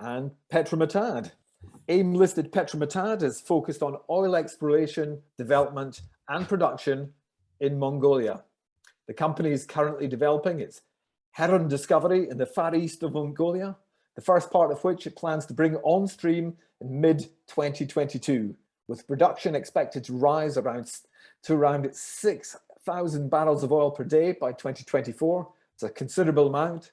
and Petro Matad. AIM-listed Petro Matad is focused on oil exploration, development, and production in Mongolia. The company is currently developing its Heron discovery in the far east of Mongolia, the first part of which it plans to bring on stream in mid-2022, with production expected to rise to around 6,000 barrels of oil per day by 2024. It's a considerable amount.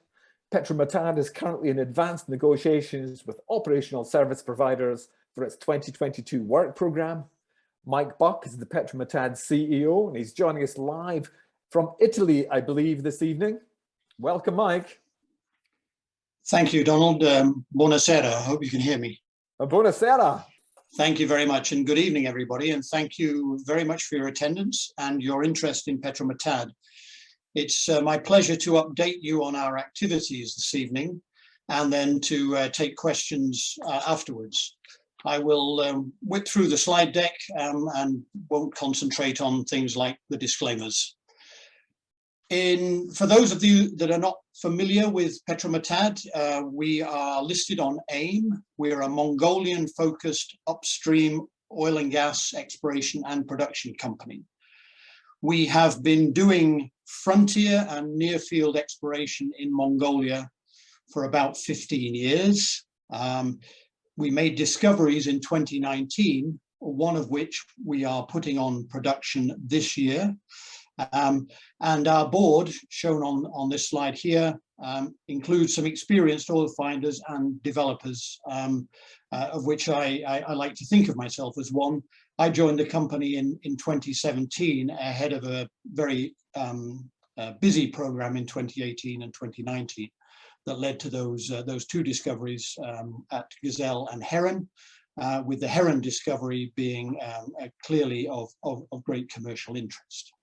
Petro Matad is currently in advanced negotiations with operational service providers for its 2022 work program. Mike Buck is the Petro Matad CEO, and he's joining us live from Italy, I believe, this evening. Welcome, Mike. Thank you, Donald. Buonasera. I hope you can hear me. Buonasera. Thank you very much, and good evening, everybody. And thank you very much for your attendance and your interest in Petro Matad. It's my pleasure to update you on our activities this evening, and then to take questions afterwards. I will whip through the slide deck and won't concentrate on things like the disclaimers. For those of you that are not familiar with Petro Matad, we are listed on AIM. We're a Mongolian-focused upstream oil and gas exploration and production company. We have been doing frontier and near-field exploration in Mongolia for about 15 years. We made discoveries in 2019, one of which we are putting on production this year. And our board, shown on this slide here, includes some experienced oil finders and developers, of which I like to think of myself as one. I joined the company in 2017 ahead of a very busy program in 2018 and 2019 that led to those two discoveries at Gazelle and Heron, with the Heron discovery being clearly of great commercial interest.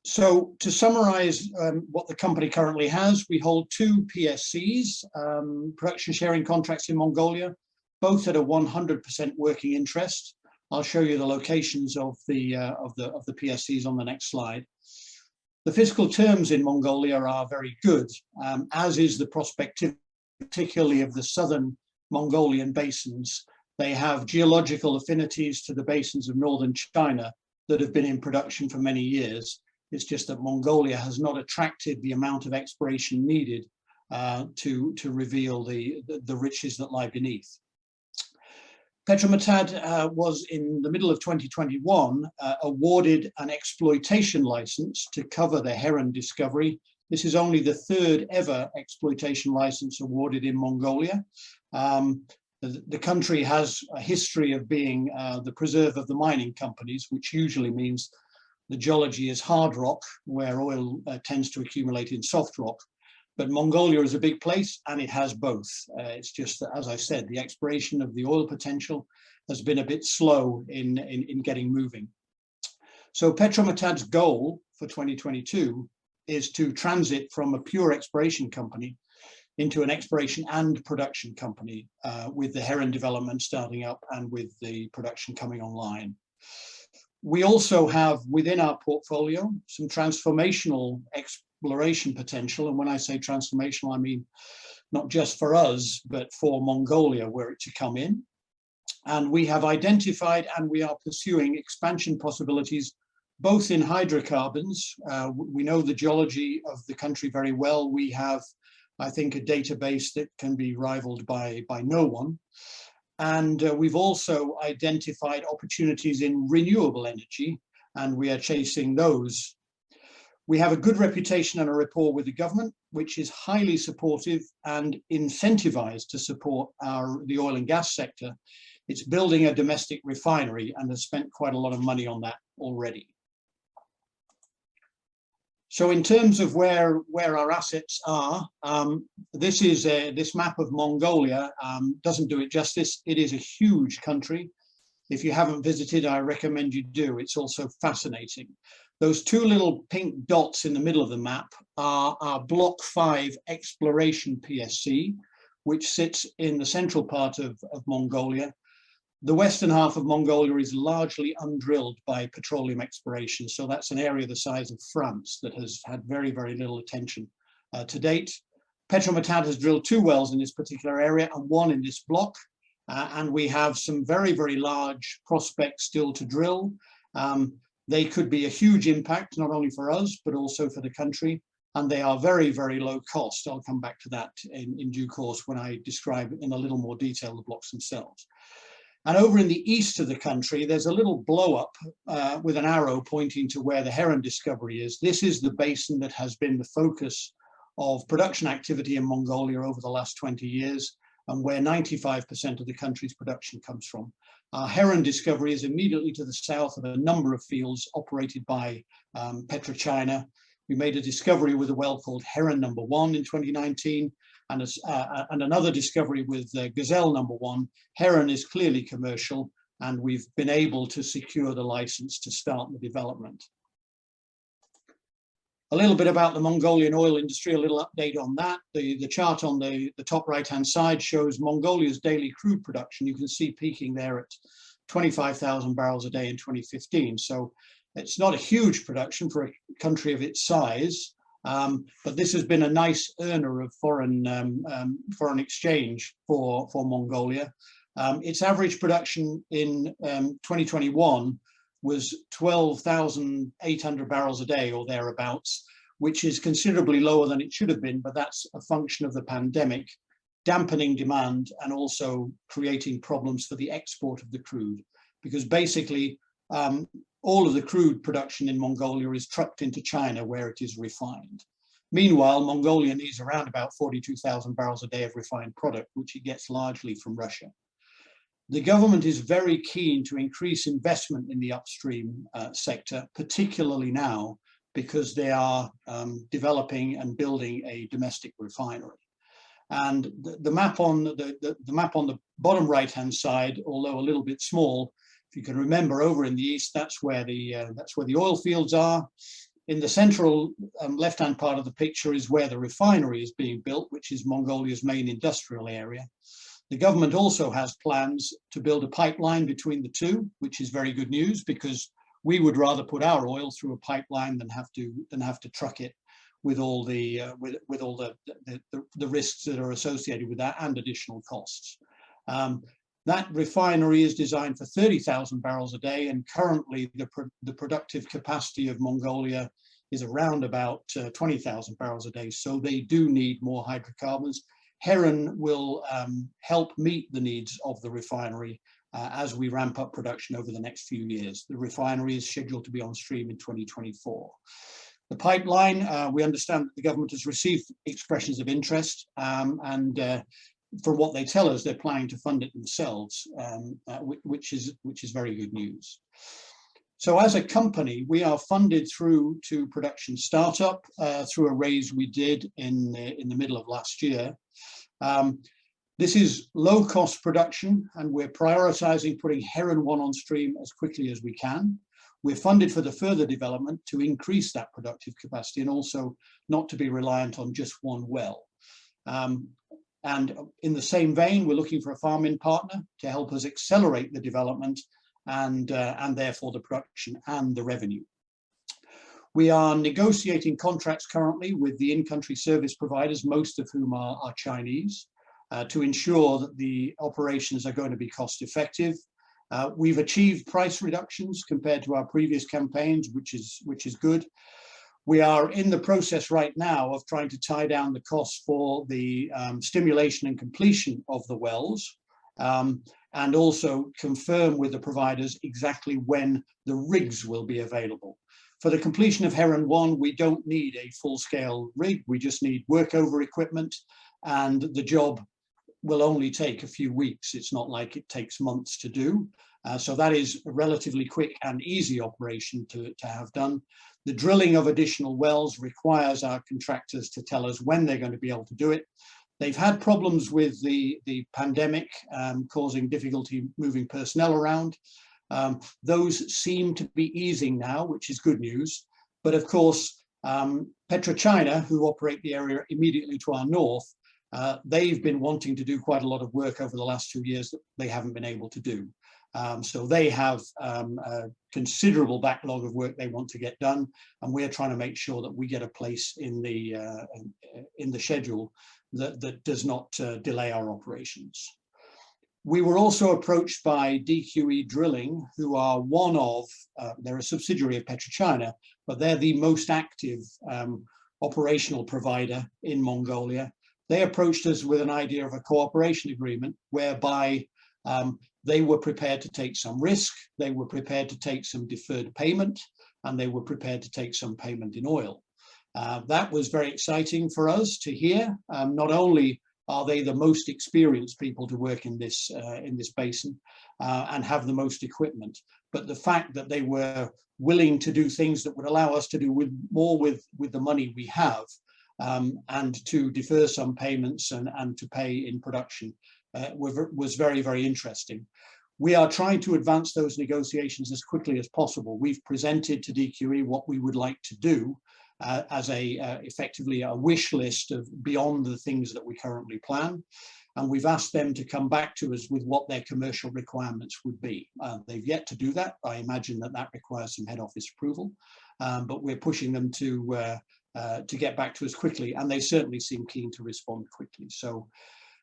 So to summarize what the company currently has, we hold two PSCs, production sharing contracts in Mongolia, both at a 100% working interest. I'll show you the locations of the PSCs on the next slide. The fiscal terms in Mongolia are very good, as is the prospectivity, particularly of the southern Mongolian basins. They have geological affinities to the basins of northern China that have been in production for many years. It's just that Mongolia has not attracted the amount of exploration needed to reveal the riches that lie beneath. Petro Matad was in the middle of 2021 awarded an exploitation license to cover the Heron discovery. This is only the third ever exploitation license awarded in Mongolia. The country has a history of being the preserve of the mining companies, which usually means the geology is hard rock, where oil tends to accumulate in soft rock. But Mongolia is a big place, and it has both. It's just that, as I said, the exploration of the oil potential has been a bit slow in getting moving. So Petro Matad's goal for 2022 is to transit from a pure exploration company into an exploration and production company, with the Heron development starting up and with the production coming online. We also have within our portfolio some transformational exploration potential. And when I say transformational, I mean not just for us, but for Mongolia, were it to come in. And we have identified and we are pursuing expansion possibilities, both in hydrocarbons. We know the geology of the country very well. We have, I think, a database that can be rivaled by no one. And we've also identified opportunities in renewable energy, and we are chasing those. We have a good reputation and a rapport with the government, which is highly supportive and incentivized to support the oil and gas sector. It's building a domestic refinery and has spent quite a lot of money on that already. So in terms of where our assets are, this map of Mongolia doesn't do it justice. It is a huge country. If you haven't visited, I recommend you do. It's also fascinating. Those two little pink dots in the middle of the map are our Block 5 exploration PSC, which sits in the central part of Mongolia. The western half of Mongolia is largely undrilled by petroleum exploration. So that's an area the size of France that has had very, very little attention to date. Petro Matad has drilled 2 wells in this particular area and 1 in this block. And we have some very, very large prospects still to drill. They could be a huge impact, not only for us, but also for the country. And they are very, very low cost. I'll come back to that in due course when I describe in a little more detail the blocks themselves. And over in the east of the country, there's a little blow up with an arrow pointing to where the Heron discovery is. This is the basin that has been the focus of production activity in Mongolia over the last 20 years, and where 95% of the country's production comes from. Our Heron discovery is immediately to the south of a number of fields operated by PetroChina. We made a discovery with a well called Heron number 1 in 2019, and another discovery with Gazelle number 1. Heron is clearly commercial, and we've been able to secure the license to start the development. A little bit about the Mongolian oil industry, a little update on that. The chart on the top right-hand side shows Mongolia's daily crude production. You can see peaking there at 25,000 barrels a day in 2015. So it's not a huge production for a country of its size, but this has been a nice earner of foreign exchange for Mongolia. Its average production in 2021 was 12,800 barrels a day or thereabouts, which is considerably lower than it should have been, but that's a function of the pandemic, dampening demand and also creating problems for the export of the crude, because basically all of the crude production in Mongolia is trucked into China where it is refined. Meanwhile, Mongolia needs around about 42,000 barrels a day of refined product, which it gets largely from Russia. The government is very keen to increase investment in the upstream sector, particularly now because they are developing and building a domestic refinery. And the map on the bottom right-hand side, although a little bit small, if you can remember, over in the east, that's where the oil fields are. In the central left-hand part of the picture is where the refinery is being built, which is Mongolia's main industrial area. The government also has plans to build a pipeline between the two, which is very good news, because we would rather put our oil through a pipeline than have to truck it with all the risks that are associated with that and additional costs. That refinery is designed for 30,000 barrels a day, and currently the productive capacity of Mongolia is around about 20,000 barrels a day. So they do need more hydrocarbons. Heron will help meet the needs of the refinery as we ramp up production over the next few years. The refinery is scheduled to be on stream in 2024. The pipeline, we understand that the government has received expressions of interest, and from what they tell us, they're planning to fund it themselves, which is very good news. So as a company, we are funded through to production startup through a raise we did in the middle of last year. This is low cost production, and we're prioritizing putting Heron 1 on stream as quickly as we can. We're funded for the further development to increase that productive capacity and also not to be reliant on just one well. And in the same vein, we're looking for a farm-in partner to help us accelerate the development and therefore the production and the revenue. We are negotiating contracts currently with the in-country service providers, most of whom are Chinese, to ensure that the operations are going to be cost effective. We've achieved price reductions compared to our previous campaigns, which is good. We are in the process right now of trying to tie down the costs for the stimulation and completion of the wells, and also confirm with the providers exactly when the rigs will be available. For the completion of Heron 1, we don't need a full-scale rig, we just need workover equipment, and the job will only take a few weeks. It's not like it takes months to do. So that is a relatively quick and easy operation to have done. The drilling of additional wells requires our contractors to tell us when they're going to be able to do it. They've had problems with the pandemic causing difficulty moving personnel around. Those seem to be easing now, which is good news. But of course, PetroChina, who operate the area immediately to our north, they've been wanting to do quite a lot of work over the last 2 years that they haven't been able to do. So they have a considerable backlog of work they want to get done, and we're trying to make sure that we get a place in the schedule that does not delay our operations. We were also approached by DQE Drilling, who are one of, they're a subsidiary of PetroChina, but they're the most active operational provider in Mongolia. They approached us with an idea of a cooperation agreement whereby they were prepared to take some risk, they were prepared to take some deferred payment, and they were prepared to take some payment in oil. That was very exciting for us to hear. Not only are they the most experienced people to work in this basin and have the most equipment, but the fact that they were willing to do things that would allow us to do more with the money we have, and to defer some payments and to pay in production was very, very interesting. We are trying to advance those negotiations as quickly as possible. We've presented to DQE what we would like to do as effectively a wish list of beyond the things that we currently plan. And we've asked them to come back to us with what their commercial requirements would be. They've yet to do that. I imagine that requires some head office approval, but we're pushing them to get back to us quickly, and they certainly seem keen to respond quickly. So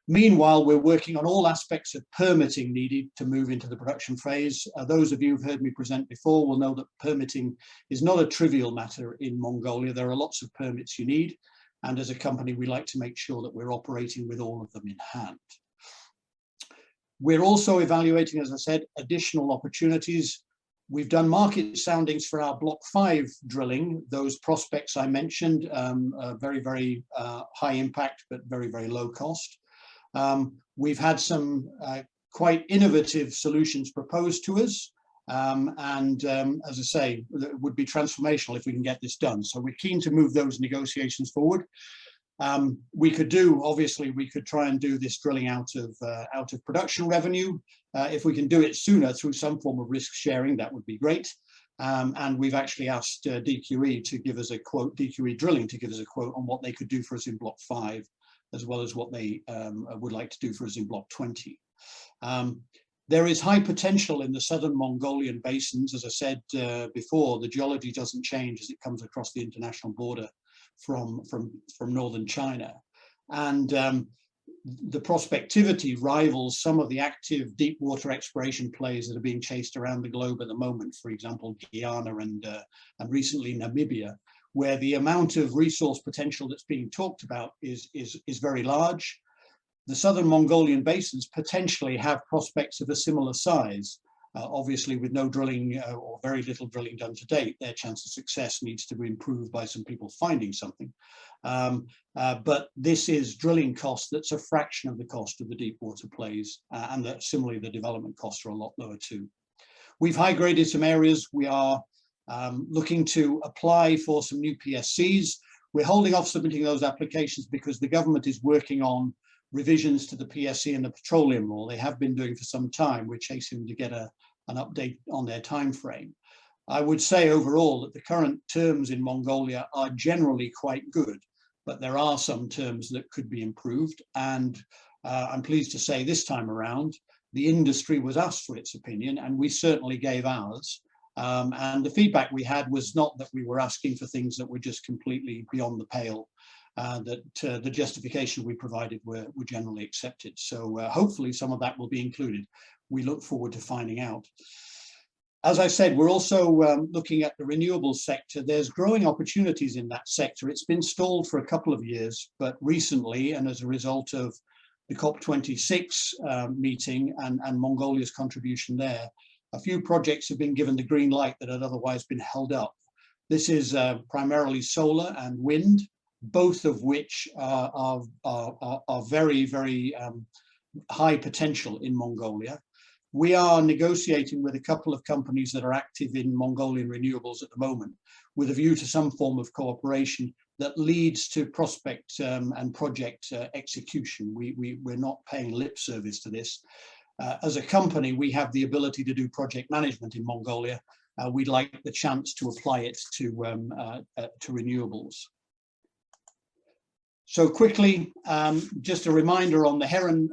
meanwhile, we're working on all aspects of permitting needed to move into the production phase. Those of you who've heard me present before will know that permitting is not a trivial matter in Mongolia. There are lots of permits you need. And as a company, we like to make sure that we're operating with all of them in hand. We're also evaluating, as I said, additional opportunities. We've done market soundings for our Block 5 drilling. Those prospects I mentioned, very, very high impact, but very, very low cost. We've had some quite innovative solutions proposed to us. As I say, it would be transformational if we can get this done. So we're keen to move those negotiations forward. Obviously, we could try and do this drilling out of production revenue. If we can do it sooner through some form of risk sharing, that would be great. And we've actually asked DQE to give us a quote, DQE Drilling to give us a quote on what they could do for us in Block 5, as well as what they would like to do for us in Block 20. There is high potential in the southern Mongolian basins. As I said before, the geology doesn't change as it comes across the international border from northern China. And the prospectivity rivals some of the active deep water exploration plays that are being chased around the globe at the moment, for example, Guyana and recently Namibia, where the amount of resource potential that's being talked about is very large. The southern Mongolian basins potentially have prospects of a similar size. Obviously, with no drilling or very little drilling done to date, their chance of success needs to be improved by some people finding something. But this is drilling cost that's a fraction of the cost of the deep water plays, and that similarly the development costs are a lot lower too. We've high-graded some areas. We are looking to apply for some new PSCs. We're holding off submitting those applications because the government is working on revisions to the PSC and the petroleum law. They have been doing for some time. We're chasing to get an update on their time frame. I would say overall that the current terms in Mongolia are generally quite good, but there are some terms that could be improved. And I'm pleased to say this time around, the industry was asked for its opinion, and we certainly gave ours. And the feedback we had was not that we were asking for things that were just completely beyond the pale, that the justification we provided were generally accepted. So hopefully some of that will be included. We look forward to finding out. As I said, we're also looking at the renewables sector. There's growing opportunities in that sector. It's been stalled for a couple of years, but recently, and as a result of the COP26 meeting and Mongolia's contribution there, a few projects have been given the green light that had otherwise been held up. This is primarily solar and wind, both of which are very, very high potential in Mongolia. We are negotiating with a couple of companies that are active in Mongolian renewables at the moment, with a view to some form of cooperation that leads to prospect and project execution. We're not paying lip service to this. As a company, we have the ability to do project management in Mongolia. We'd like the chance to apply it to renewables. So quickly, just a reminder on the Heron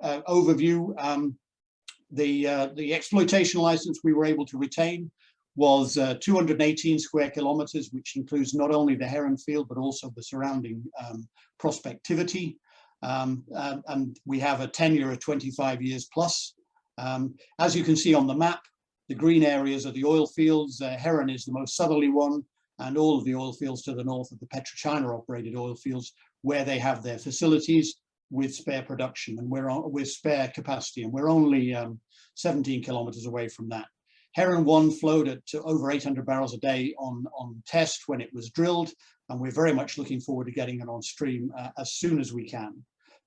overview. The exploitation license we were able to retain was 218 square kilometers, which includes not only the Heron field, but also the surrounding prospectivity. And we have a tenure of 25 years plus. As you can see on the map, the green areas are the oil fields. Heron is the most southerly one, and all of the oil fields to the north of the PetroChina operated oil fields, where they have their facilities with spare production and with spare capacity, and we're only 17 kilometers away from that. Heron 1 flowed at over 800 barrels a day on test when it was drilled, and we're very much looking forward to getting it on stream as soon as we can.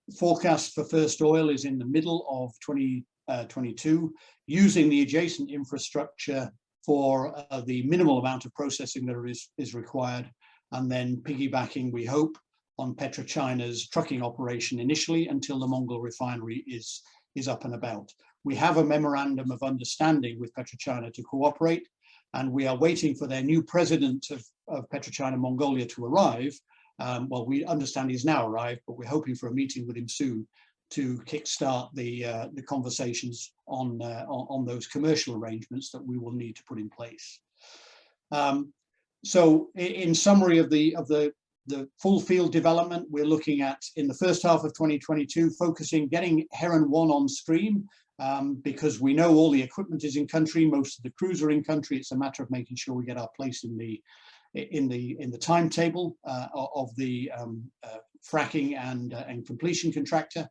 The forecast for first oil is in the middle of 2022, using the adjacent infrastructure for the minimal amount of processing that is required, and then piggybacking, we hope, on PetroChina's trucking operation initially until the Mongol refinery is up and about. We have a memorandum of understanding with PetroChina to cooperate, and we are waiting for their new president of PetroChina Mongolia to arrive. Well, we understand he's now arrived, but we're hoping for a meeting with him soon to kickstart the conversations on those commercial arrangements that we will need to put in place. So in summary of the full field development, we're looking at, in the first half of 2022, focusing getting Heron 1 on stream, because we know all the equipment is in country, most of the crews are in country. It's a matter of making sure we get our place in the timetable of the fracking and completion contractor.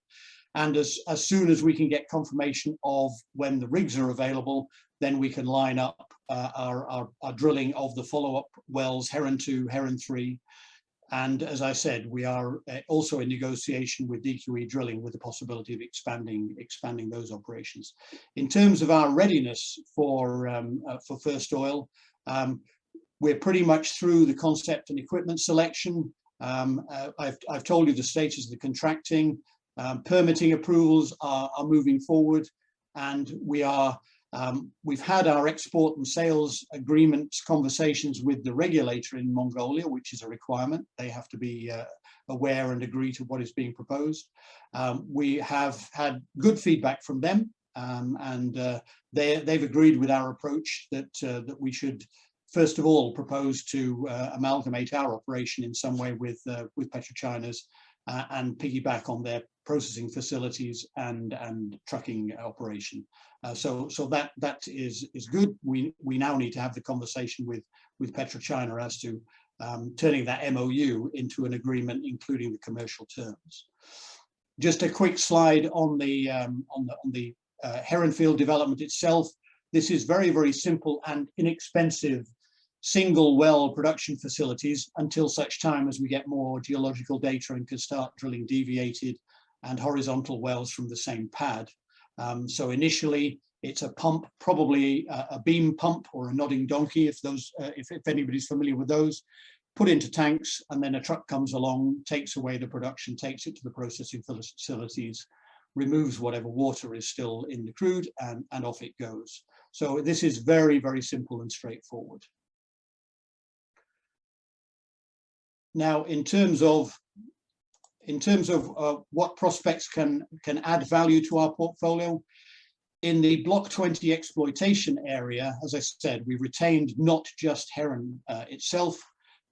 And as soon as we can get confirmation of when the rigs are available, then we can line up our drilling of the follow-up wells, Heron 2, Heron 3. And as I said, we are also in negotiation with DQE Drilling with the possibility of expanding those operations. In terms of our readiness for first oil, we're pretty much through the concept and equipment selection. I've told you the status of the contracting. Permitting approvals are moving forward, and we've had our export and sales agreements conversations with the regulator in Mongolia, which is a requirement. They have to be aware and agree to what is being proposed. We have had good feedback from them, and they've agreed with our approach that we should first of all propose to amalgamate our operation in some way with PetroChina's and piggyback on their processing facilities and trucking operation. So that is good. We now need to have the conversation with PetroChina as to turning that MOU into an agreement, including the commercial terms. Just a quick slide on the Heron field development itself. This is very, very simple and inexpensive single well production facilities until such time as we get more geological data and can start drilling deviated and horizontal wells from the same pad. So initially it's a pump, probably a beam pump or a nodding donkey, if anybody's familiar with those, put into tanks, and then a truck comes along, takes away the production, takes it to the processing facilities, removes whatever water is still in the crude, and off it goes. So this is very, very simple and straightforward. Now, in terms of what prospects can add value to our portfolio, in the Block 20 exploitation area, as I said, we retained not just Heron itself,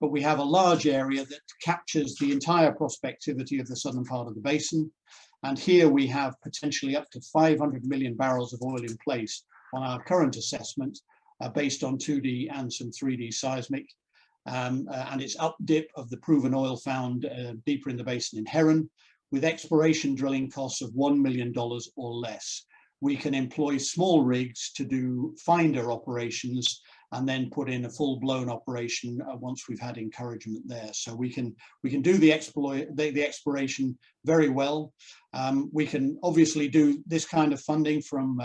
but we have a large area that captures the entire prospectivity of the southern part of the basin. And here we have potentially up to 500 million barrels of oil in place on our current assessment, based on 2D and some 3D seismic. And it's up dip of the proven oil found deeper in the basin in Heron, with exploration drilling costs of $1 million or less. We can employ small rigs to do finder operations and then put in a full-blown operation once we've had encouragement there. So we can do the exploration very well. We can obviously do this kind of funding from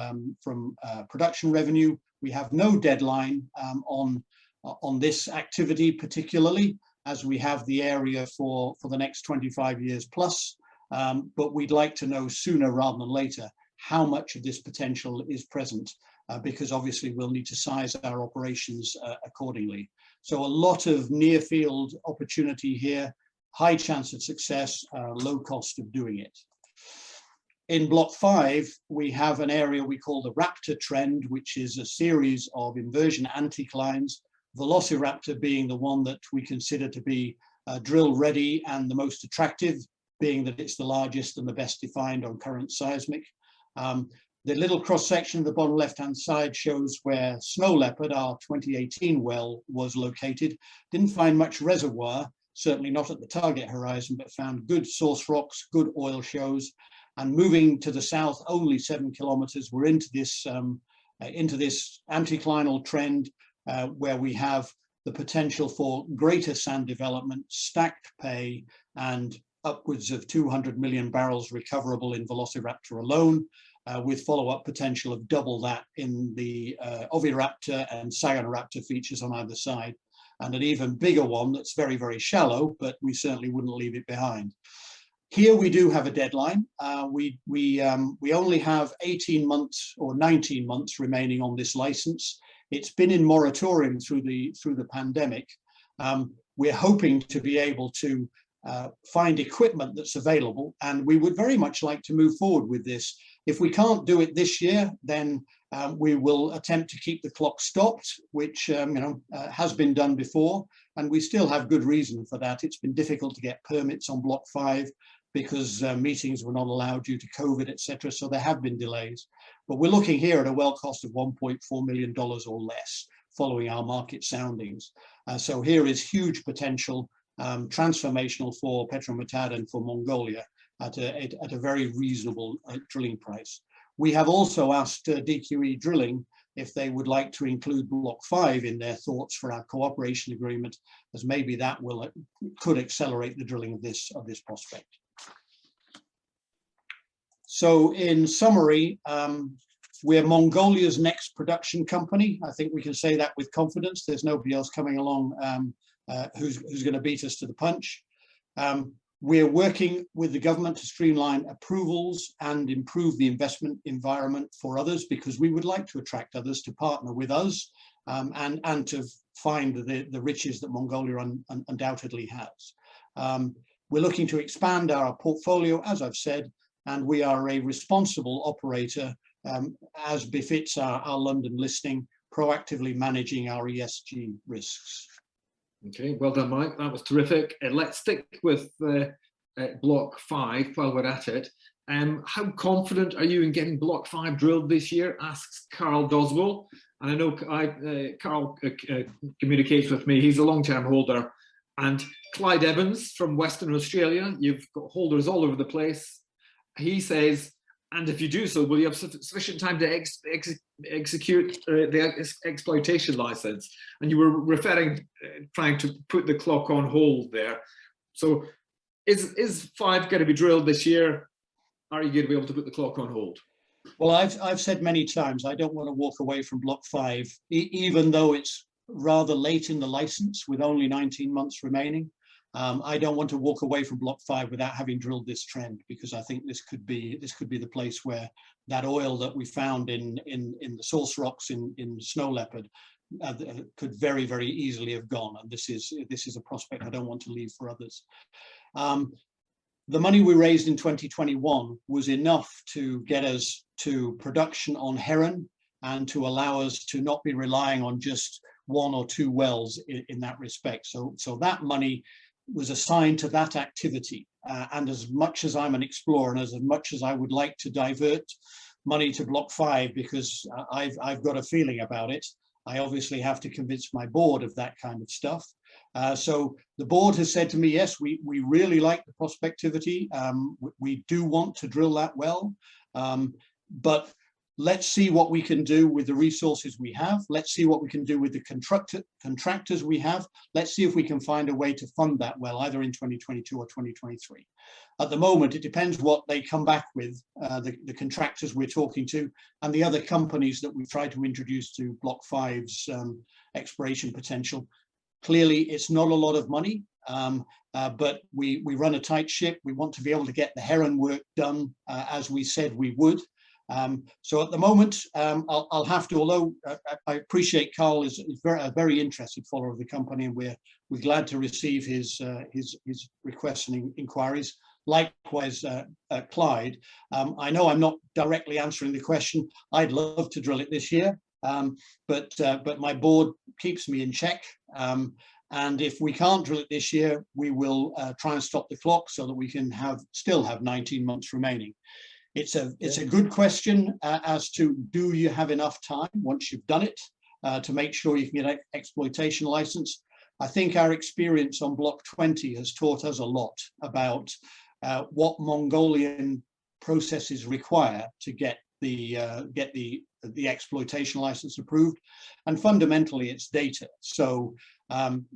production revenue. We have no deadline on this activity, particularly as we have the area for the next 25 years plus, but we'd like to know sooner rather than later how much of this potential is present, because obviously we'll need to size our operations accordingly. So a lot of near field opportunity here, high chance of success, low cost of doing it. In Block 5, we have an area we call the Raptor Trend, which is a series of inversion anticlines, Velociraptor being the one that we consider to be drill ready and the most attractive, being that it's the largest and the best defined on current seismic. The little cross section of the bottom left-hand side shows where Snow Leopard, our 2018 well, was located. Didn't find much reservoir, certainly not at the target horizon, but found good source rocks, good oil shows. And moving to the south, only 7 kilometers, we're into this anticlinal trend where we have the potential for greater sand development, stacked pay, and upwards of 200 million barrels recoverable in Velociraptor alone, with follow-up potential of double that in the Oviraptor and Sagonoraptor features on either side, and an even bigger one that's very, very shallow, but we certainly wouldn't leave it behind. Here we do have a deadline. We only have 18 months or 19 months remaining on this license. It's been in moratorium through the pandemic. We're hoping to be able to find equipment that's available, and we would very much like to move forward with this. If we can't do it this year, then we will attempt to keep the clock stopped, which has been done before, and we still have good reason for that. It's been difficult to get permits on Block 5 because meetings were not allowed due to COVID, etc. So there have been delays. But we're looking here at a well cost of $1.4 million or less following our market soundings. So here is huge potential, transformational for Petro Matad and for Mongolia at a very reasonable drilling price. We have also asked DQE Drilling if they would like to include Block 5 in their thoughts for our cooperation agreement, as maybe that could accelerate the drilling of this prospect. So in summary, we're Mongolia's next production company. I think we can say that with confidence. There's nobody else coming along who's going to beat us to the punch. We're working with the government to streamline approvals and improve the investment environment for others, because we would like to attract others to partner with us and to find the riches that Mongolia undoubtedly has. We're looking to expand our portfolio, as I've said, and we are a responsible operator, as befits our London listing, proactively managing our ESG risks. Okay, well done, Mike. That was terrific. Let's stick with Block 5 while we're at it. How confident are you in getting Block 5 drilled this year? Asks Carl Doswell. And I know Carl communicates with me. He's a long-term holder. And Clyde Evans from Western Australia. You've got holders all over the place. He says, and if you do so, will you have sufficient time to execute the exploitation license? And you were referring, trying to put the clock on hold there. So is 5 going to be drilled this year? Are you going to be able to put the clock on hold? Well, I've said many times, I don't want to walk away from Block 5, even though it's rather late in the license with only 19 months remaining. I don't want to walk away from Block 5 without having drilled this trend, because I think this could be the place where that oil that we found in the source rocks in Snow Leopard could very, very easily have gone. And this is a prospect I don't want to leave for others. The money we raised in 2021 was enough to get us to production on Heron and to allow us to not be relying on just 1 or 2 wells in that respect. So that money was assigned to that activity. And as much as I'm an explorer and as much as I would like to divert money to Block 5, because I've got a feeling about it, I obviously have to convince my board of that kind of stuff. So the board has said to me, yes, we really like the prospectivity. We do want to drill that well, but let's see what we can do with the resources we have. Let's see what we can do with the contractors we have. Let's see if we can find a way to fund that well, either in 2022 or 2023. At the moment, it depends what they come back with, the contractors we're talking to, and the other companies that we've tried to introduce to Block 5's exploration potential. Clearly, it's not a lot of money, but we run a tight ship. We want to be able to get the Heron work done as we said we would. So at the moment, I'll have to, although I appreciate Carl is a very interested follower of the company, and we're glad to receive his requests and inquiries. Likewise, Clyde. I know I'm not directly answering the question. I'd love to drill it this year, but my board keeps me in check. And if we can't drill it this year, we will try and stop the clock so that we can still have 19 months remaining. It's a good question as to, do you have enough time once you've done it to make sure you can get an exploitation license? I think our experience on Block 20 has taught us a lot about what Mongolian processes require to get the exploitation license approved, and fundamentally it's data. So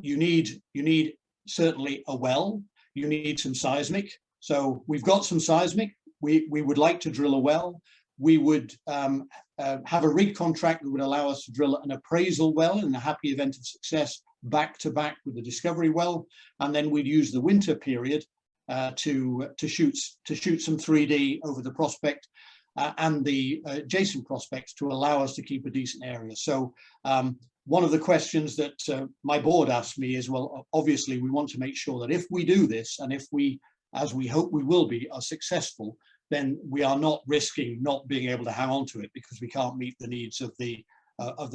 you need certainly a well, you need some seismic. So we've got some seismic. We would like to drill a well. We would have a rig contract that would allow us to drill an appraisal well in the happy event of success, back to back with the discovery well, and then we'd use the winter period to shoot some 3D over the prospect and the adjacent prospects to allow us to keep a decent area. So one of the questions that my board asked me is, well, obviously we want to make sure that if we do this, and if we, as we hope we will be, are successful, then we are not risking not being able to hang on to it because we can't meet the needs of the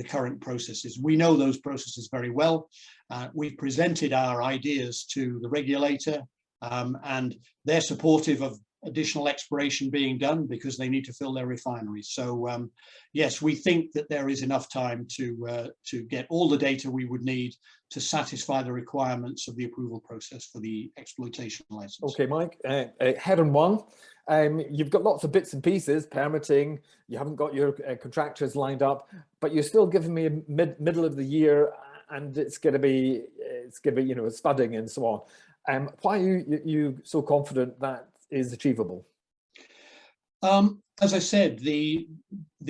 current processes. We know those processes very well. We've presented our ideas to the regulator, and they're supportive of additional exploration being done because they need to fill their refineries. So yes, we think that there is enough time to get all the data we would need to satisfy the requirements of the approval process for the exploitation license. Okay, Mike, Heron 1, you've got lots of bits and pieces, permitting, you haven't got your contractors lined up, but you're still giving me middle of the year, and it's going to be you know, spudding and so on. Why are you so confident that is achievable? As I said, the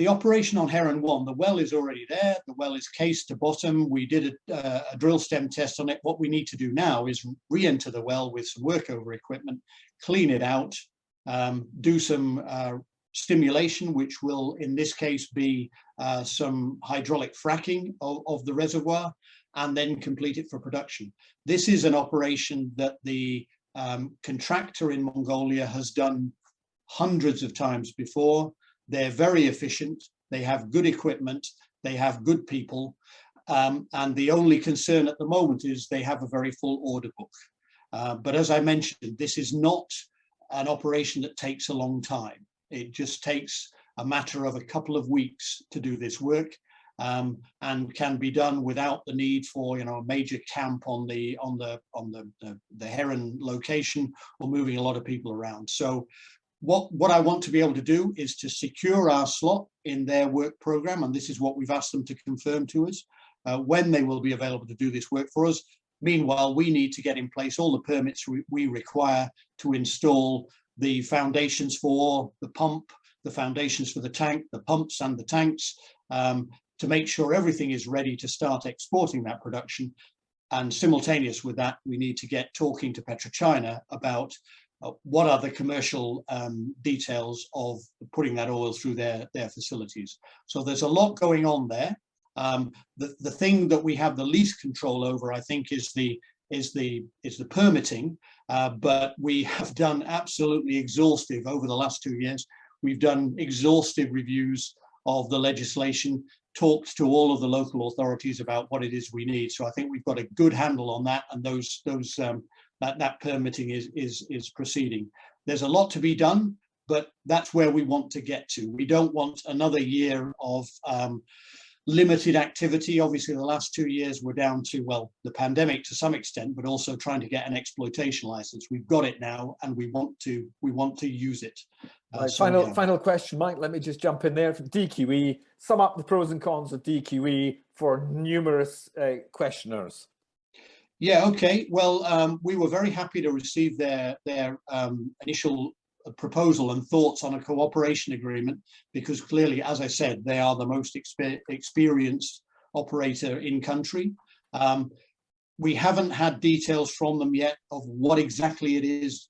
operation on Heron 1, the well is already there. The well is cased to bottom. We did a drill stem test on it. What we need to do now is re-enter the well with some workover equipment, clean it out, do some stimulation, which will in this case be some hydraulic fracking of the reservoir, and then complete it for production. This is an operation that the contractor in Mongolia has done hundreds of times before. They're very efficient, they have good equipment, they have good people, and the only concern at the moment is they have a very full order book. But as I mentioned, this is not an operation that takes a long time. It just takes a matter of a couple of weeks to do this work, and can be done without the need for, you know, a major camp on the Heron location or moving a lot of people around. So what I want to be able to do is to secure our slot in their work program, and this is what we've asked them to confirm to us, when they will be available to do this work for us. Meanwhile, we need to get in place all the permits we require to install the foundations for the pump, the foundations for the tank, the pumps and the tanks, to make sure everything is ready to start exporting that production. And simultaneous with that, we need to get talking to PetroChina about what are the commercial details of putting that oil through their facilities. So there's a lot going on there. The thing that we have the least control over, I think, is the permitting, but we have done absolutely exhaustive over the last 2 years. We've done exhaustive reviews of the legislation, talked to all of the local authorities about what it is we need. So I think we've got a good handle on that, and that permitting is proceeding. There's a lot to be done, but that's where we want to get to. We don't want another year of limited activity. Obviously, the last 2 years were down to, well, the pandemic to some extent, but also trying to get an exploitation license. We've got it now, and we want to use it. Final question, Mike. Let me just jump in there. From DQE, sum up the pros and cons of DQE for numerous questioners. Yeah, okay. Well, we were very happy to receive their initial proposal and thoughts on a cooperation agreement, because clearly, as I said, they are the most experienced operator in country. We haven't had details from them yet of what exactly it is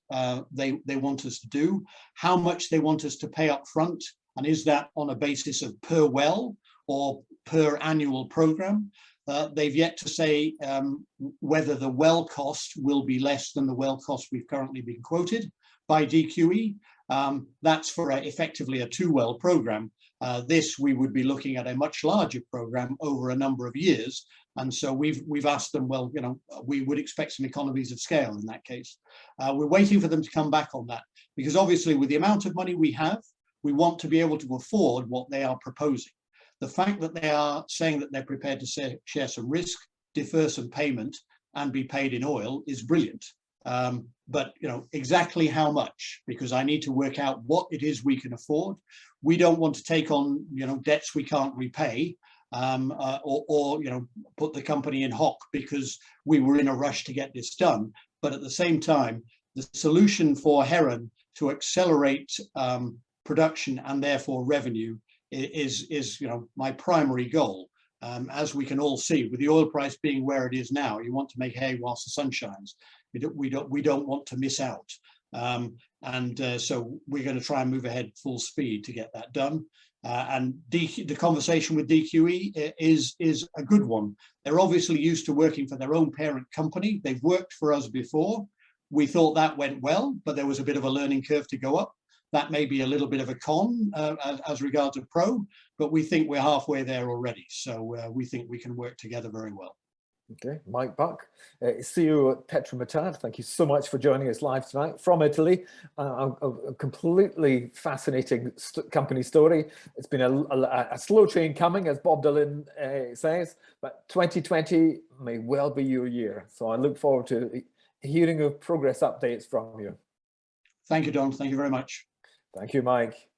they want us to do, how much they want us to pay up front, and is that on a basis of per well or per annual program. They've yet to say whether the well cost will be less than the well cost we've currently been quoted, by DQE. That's for effectively a 2-well program. This we would be looking at a much larger program over a number of years. And so we've asked them, well, you know, we would expect some economies of scale in that case. We're waiting for them to come back on that, because obviously with the amount of money we have, we want to be able to afford what they are proposing. The fact that they are saying that they're prepared to share some risk, defer some payment, and be paid in oil is brilliant. But you know, exactly how much, because I need to work out what it is we can afford. We don't want to take on, you know, debts we can't repay, or you know, put the company in hock because we were in a rush to get this done. But at the same time, the solution for Heron to accelerate production and therefore revenue is you know, my primary goal. As we can all see, with the oil price being where it is now, you want to make hay whilst the sun shines. We don't want to miss out, so we're going to try and move ahead full speed to get that done. And the conversation with DQE is a good one. They're obviously used to working for their own parent company. They've worked for us before. We thought that went well, but there was a bit of a learning curve to go up. That may be a little bit of a con as regards to Pro, but we think we're halfway there already. So we think we can work together very well. Okay, Mike Buck, CEO at Petro Matad, thank you so much for joining us live tonight from Italy. A completely fascinating company story. It's been a slow train coming, as Bob Dylan says, but 2020 may well be your year. So I look forward to hearing of progress updates from you. Thank you, Don. Thank you very much. Thank you, Mike.